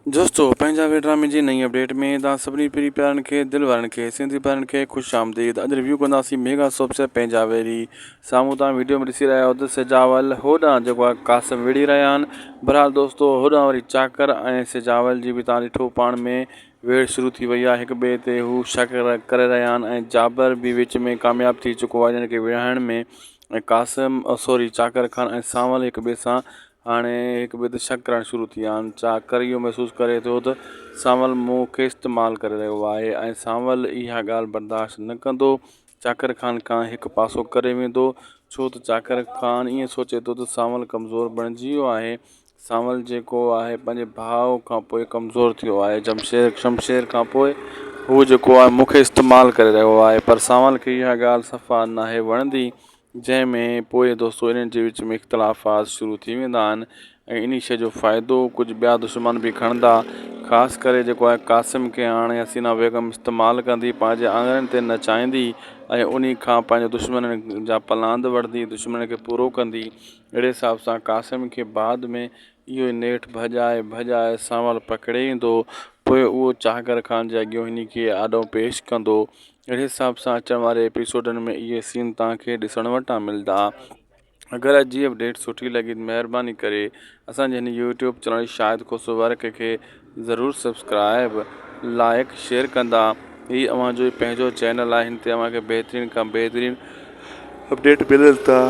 दोस्तों पंहिंजा वे ड्रामे जी नई अपडेट में तव्हां सभिनी प्री प्यारनि खे दिलि वारनि खे सिंधी प्यारनि खे ख़ुशि आमदीद। अॼु रिव्यू कंदासीं मेगा सोप से पंहिंजा वेरी। साम्हूं तव्हां वीडियो में ॾिसी रहिया आहियो त सिजावल होॾां जेको आहे कासिम विड़ी रहिया आहिनि। बहरहाल दोस्तों होॾां वरी चाकर ऐं सिजावल जी बि तव्हां ॾिठो पाण में वेड़ शुरू थी वई आहे। हिक ॿिए ते हू शक करे रहिया आहिनि ऐं जाबर बि विच में कामयाबु थी चुको आहे हिन खे विढ़ाइण में। ऐं कासिम सॉरी चाकर खान ऐं सांवल हिक ॿिए सां हाणे हिक ॿिए ते शक करणु शुरू थी विया आहिनि। चाकर इहो महसूसु करे थो त सांवल मूंखे इस्तेमालु करे रहियो आहे ऐं सांवल इहा ॻाल्हि बर्दाश्त न कंदो। चाकर खान खां हिकु पासो करे वेंदो छो त चाकर खान ईअं सोचे थो त सांवल कमज़ोर बणिजी वियो आहे। सांवल जेको आहे पंहिंजे भाउ खां पोइ कमज़ोर थियो आहे। शमशेर खां पोइ हू जेको आहे मूंखे इस्तेमालु करे रहियो आहे। पर सांवल खे इहा ॻाल्हि सफ़ा नाहे वणंदी, जंहिंमें पोइ दोस्तों इन्हनि जे विच में इख़्तिलाफ़ात शुरू थी वेंदा आहिनि ऐं इन शइ जो फ़ाइदो कुझु ॿिया दुश्मन बि खणंदा। ख़ासि करे जेको आहे कासिम खे हाणे हसीना बेगम इस्तेमालु कंदी, पंहिंजे आङुरियुनि ते नचाईंदी ऐं उन खां पंहिंजे दुश्मन जा पलांद वठंदी, दुश्मन खे पूरो कंदी। अहिड़े हिसाब सां कासिम खे बाद में इहो नेठि भॼाए सांवल पकिड़े ईंदो। पोइ उहो चाकर खान जे अॻियां हिन खे आॾो पेश कंदो। अहिड़े हिसाब सां अचण वारे एपिसोडनि में इहे सीन तव्हांखे ॾिसण वटां मिलंदा। अगरि अॼु जी अपडेट सुठी लॻी त महिरबानी करे असांजे हिन यूट्यूब चैनल शाहिद खुसरो वर्क खे ज़रूरु सब्सक्राइब लाइक शेयर कंदा। हीअ अव्हांजो पंहिंजो चैनल आहे, हिन ते अव्हांखे बहितरीन खां बहितरीन अपडेट मिलनि था।